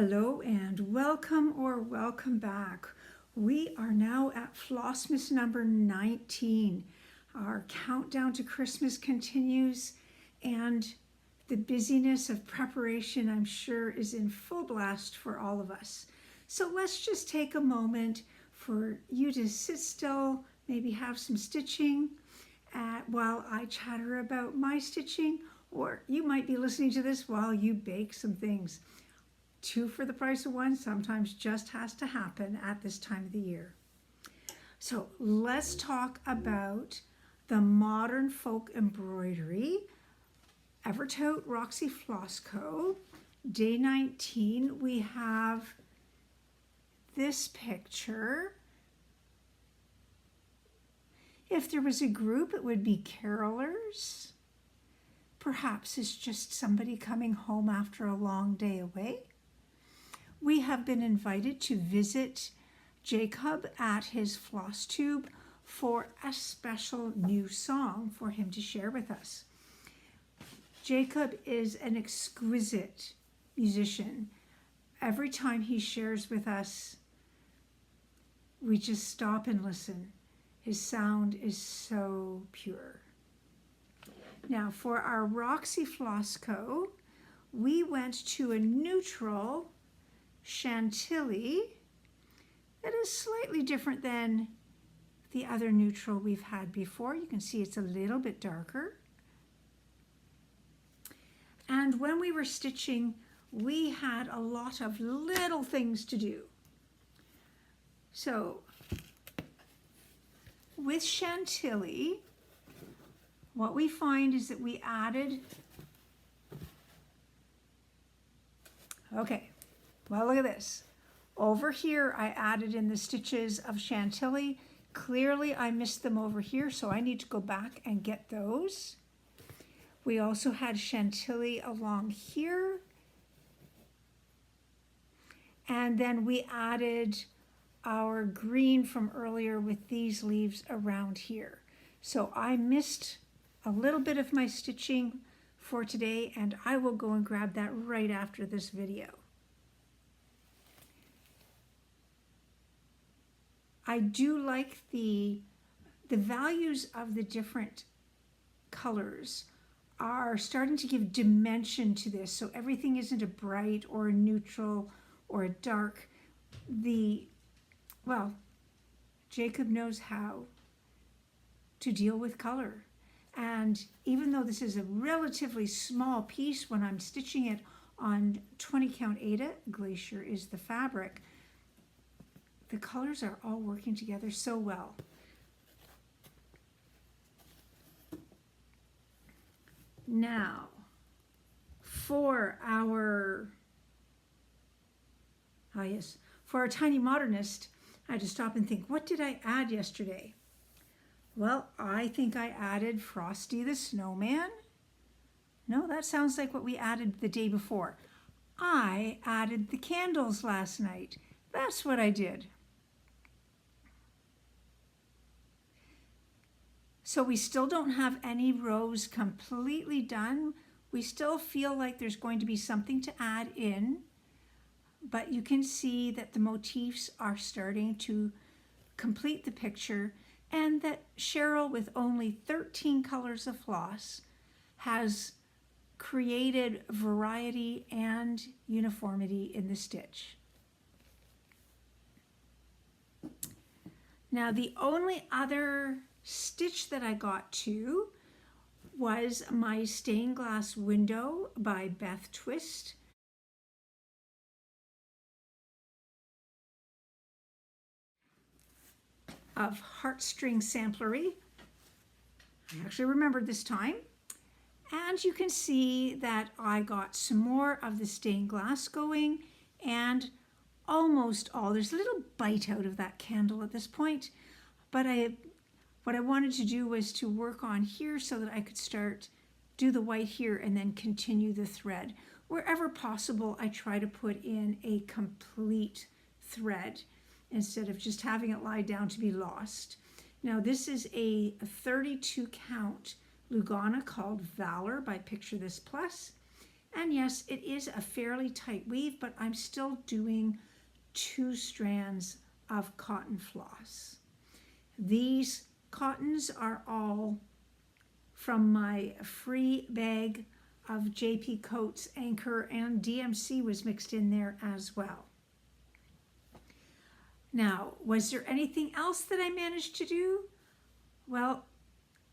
Hello and welcome or welcome back. We are now at Flossmas number 19. Our countdown to Christmas continues and the busyness of preparation, I'm sure, is in full blast for all of us. So let's just take a moment for you to sit still, maybe have some stitching while I chatter about my stitching, or you might be listening to this while you bake some things. Two for the price of one sometimes just has to happen at this time of the year. So let's talk about the Modern Folk Embroidery, Evertote Roxy Floss Co. Day 19, we have this picture. If there was a group, it would be carolers. Perhaps it's just somebody coming home after a long day away. We have been invited to visit Jacob at his floss tube for a special new song for him to share with us. Jacob is an exquisite musician. Every time he shares with us, we just stop and listen. His sound is so pure. Now for our Roxy Floss Co., we went to a neutral Chantilly that is slightly different than the other neutral we've had before. You can see it's a little bit darker. And when we were stitching, we had a lot of little things to do. So with Chantilly, what we find is that we added, well, look at this. Over here, I added in the stitches of Chantilly. Clearly, I missed them over here, so I need to go back and get those. We also had Chantilly along here. And then we added our green from earlier with these leaves around here. So I missed a little bit of my stitching for today, and I will go and grab that right after this video. I do like the values of the different colors are starting to give dimension to this. So everything isn't a bright or a neutral or a dark. Well, Jacob knows how to deal with color. And even though this is a relatively small piece when I'm stitching it on 20 count Aida, Glacier is the fabric, the colors are all working together so well. Now, for our tiny modernist, I had to stop and think, what did I add yesterday? Well, I think I added Frosty the Snowman. No, that sounds like what we added the day before. I added the candles last night. That's what I did. So we still don't have any rows completely done. We still feel like there's going to be something to add in, but you can see that the motifs are starting to complete the picture, and that Cheryl, with only 13 colors of floss, has created variety and uniformity in the stitch. Now the only other stitch that I got to was my stained glass window by Beth Twist. Of Heartstring Samplery. I actually remembered this time. And you can see that I got some more of the stained glass going, and almost all, there's a little bite out of that candle at this point, but what I wanted to do was to work on here so that I could do the white here and then continue the thread. Wherever possible, I try to put in a complete thread instead of just having it lie down to be lost. Now this is a 32 count Lugana called Valor by Picture This Plus, And yes, it is a fairly tight weave, but I'm still doing 2 strands of cotton floss. These cottons are all from my free bag of JP Coats, Anchor, and DMC was mixed in there as well. Now, was there anything else that I managed to do? Well,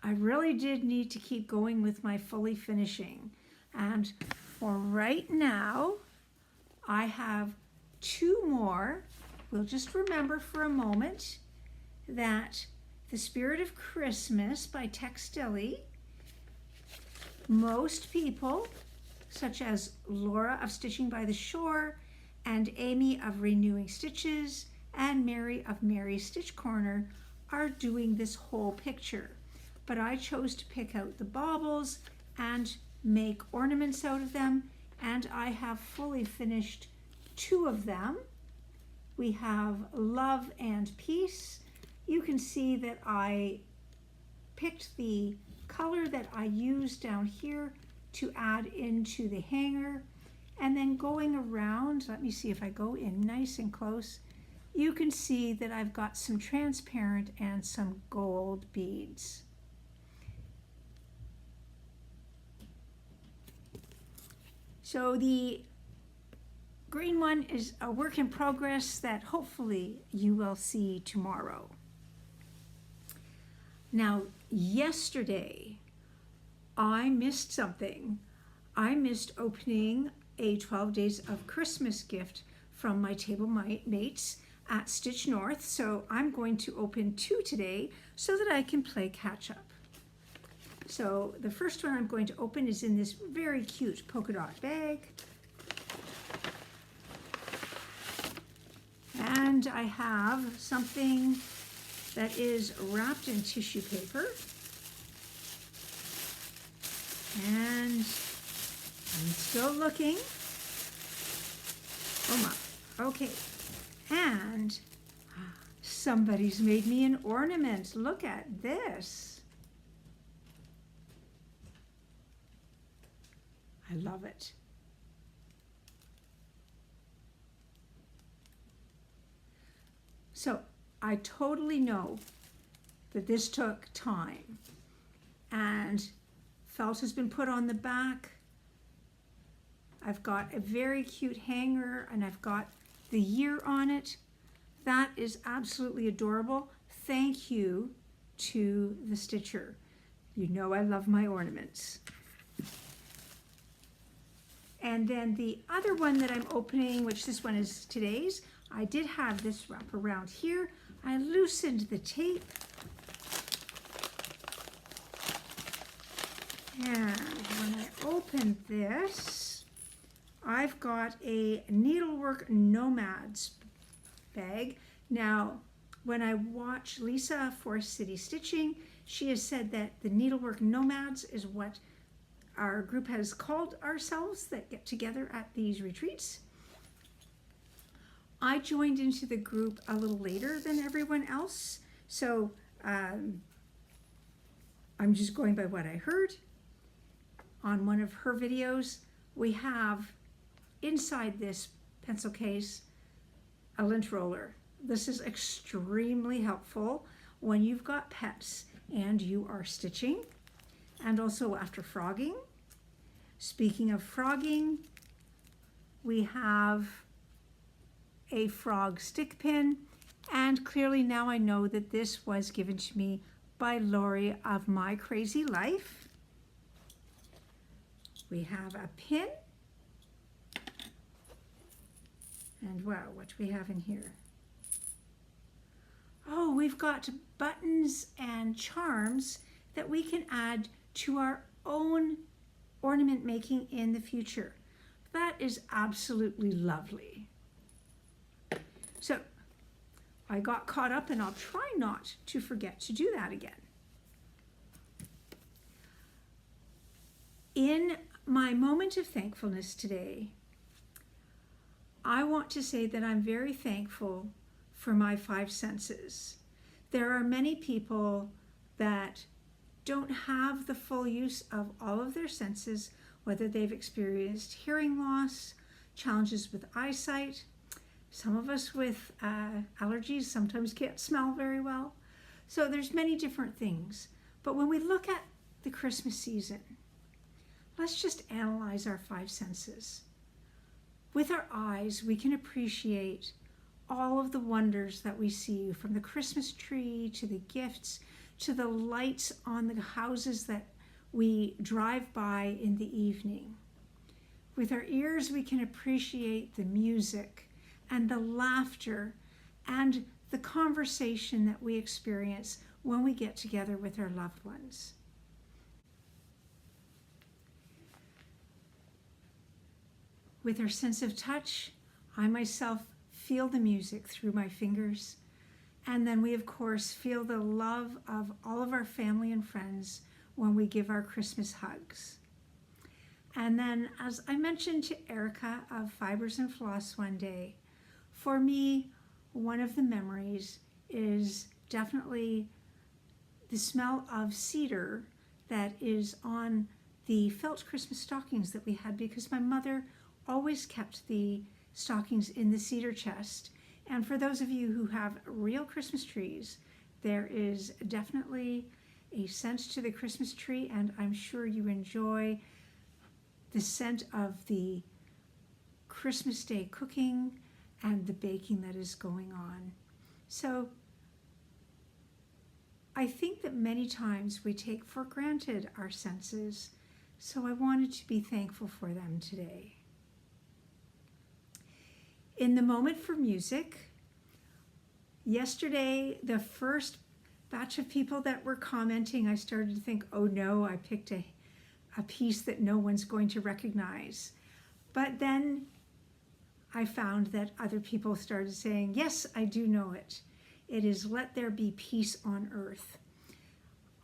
I really did need to keep going with my fully finishing. And for right now, I have 2 more. We'll just remember for a moment that The Spirit of Christmas by Textilly, most people, such as Laura of Stitching by the Shore, and Amy of Renewing Stitches, and Mary of Mary's Stitch Corner, are doing this whole picture. But I chose to pick out the baubles and make ornaments out of them, and I have fully finished 2 of them. We have Love and Peace. You can see that I picked the color that I used down here to add into the hanger, and then going around, let me see if I go in nice and close, you can see that I've got some transparent and some gold beads. So the green one is a work in progress that hopefully you will see tomorrow. Now, yesterday, I missed something. I missed opening a 12 Days of Christmas gift from my table mates at Stitch North, so I'm going to open 2 today so that I can play catch up. So the first one I'm going to open is in this very cute polka dot bag. And I have something that is wrapped in tissue paper. And I'm still looking. Oh my, okay. And somebody's made me an ornament. Look at this. I love it. So I totally know that this took time, and felt has been put on the back. I've got a very cute hanger, and I've got the year on it. That is absolutely adorable. Thank you to the stitcher. You know I love my ornaments. And then the other one that I'm opening, which this one is today's, I did have this wrap around here. I loosened the tape. And when I opened this, I've got a Needlework Nomads bag. Now, when I watch Lisa for City Stitching, she has said that the Needlework Nomads is what our group has called ourselves that get together at these retreats. I joined into the group a little later than everyone else, so I'm just going by what I heard. On one of her videos, we have inside this pencil case a lint roller. This is extremely helpful when you've got pets and you are stitching, and also after frogging. Speaking of frogging, we have a frog stick pin, and clearly now I know that this was given to me by Lori of My Crazy Life. We have a pin, and wow, what do we have in here? Oh, we've got buttons and charms that we can add to our own ornament making in the future. That is absolutely lovely. So I got caught up, and I'll try not to forget to do that again. In my moment of thankfulness today, I want to say that I'm very thankful for my 5 senses. There are many people that don't have the full use of all of their senses whether they've experienced hearing loss, challenges with eyesight. Some of us with allergies sometimes can't smell very well. So there's many different things. But when we look at the Christmas season, let's just analyze our five senses. With our eyes, we can appreciate all of the wonders that we see, from the Christmas tree to the gifts to the lights on the houses that we drive by in the evening. With our ears, we can appreciate the music and the laughter and the conversation that we experience when we get together with our loved ones. With our sense of touch, I myself feel the music through my fingers. And then we, of course, feel the love of all of our family and friends when we give our Christmas hugs. And then, as I mentioned to Erica of Fibers and Floss one day, for me, one of the memories is definitely the smell of cedar that is on the felt Christmas stockings that we had, because my mother always kept the stockings in the cedar chest. And for those of you who have real Christmas trees, there is definitely a scent to the Christmas tree, and I'm sure you enjoy the scent of the Christmas Day cooking and the baking that is going on. So I think that many times we take for granted our senses, so I wanted to be thankful for them today. In the moment for music, yesterday, the first batch of people that were commenting, I started to think, oh no, I picked a piece that no one's going to recognize. But then I found that other people started saying, yes, I do know it. It is Let There Be Peace on Earth.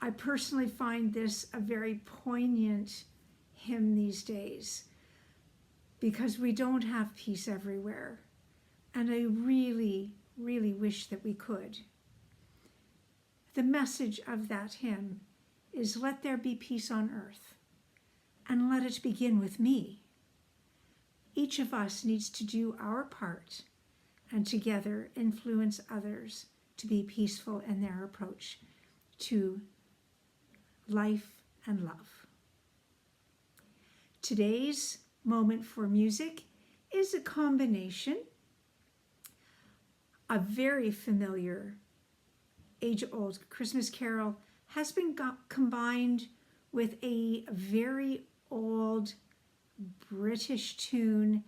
I personally find this a very poignant hymn these days, because we don't have peace everywhere. And I really, really wish that we could. The message of that hymn is, let there be peace on earth, and let it begin with me. Each of us needs to do our part and together influence others to be peaceful in their approach to life and love. Today's moment for music is a combination. A very familiar age-old Christmas carol has been combined with a very old British tune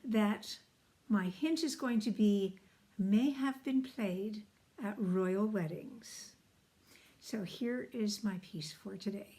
that my hint is going to be may have been played at royal weddings. So here is my piece for today.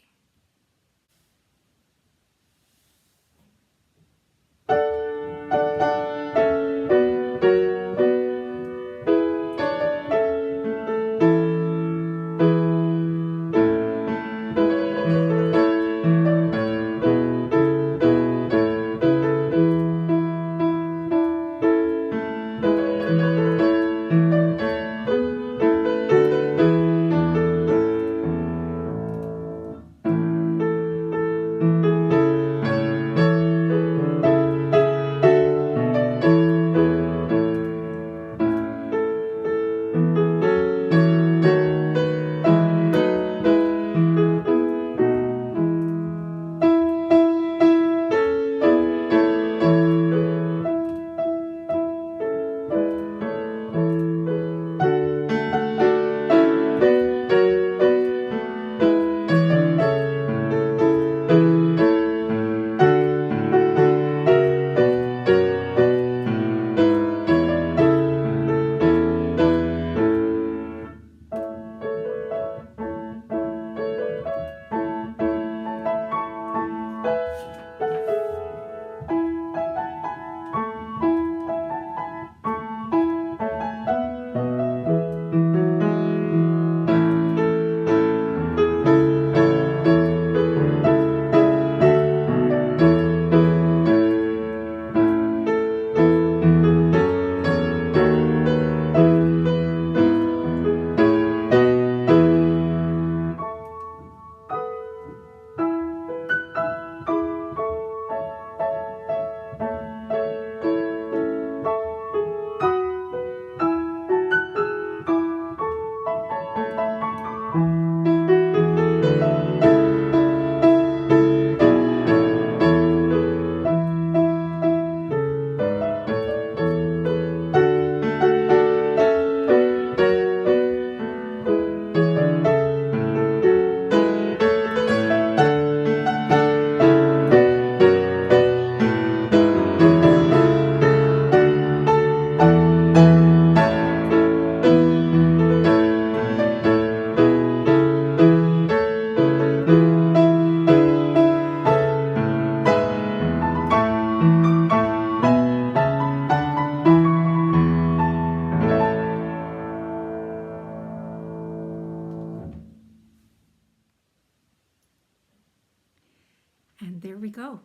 And there we go.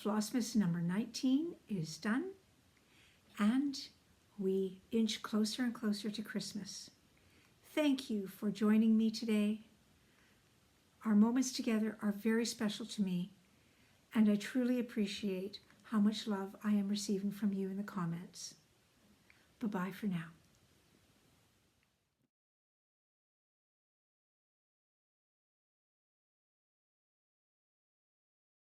Flossmas number 19 is done, and we inch closer and closer to Christmas. Thank you for joining me today. Our moments together are very special to me, and I truly appreciate how much love I am receiving from you in the comments. Bye-bye for now.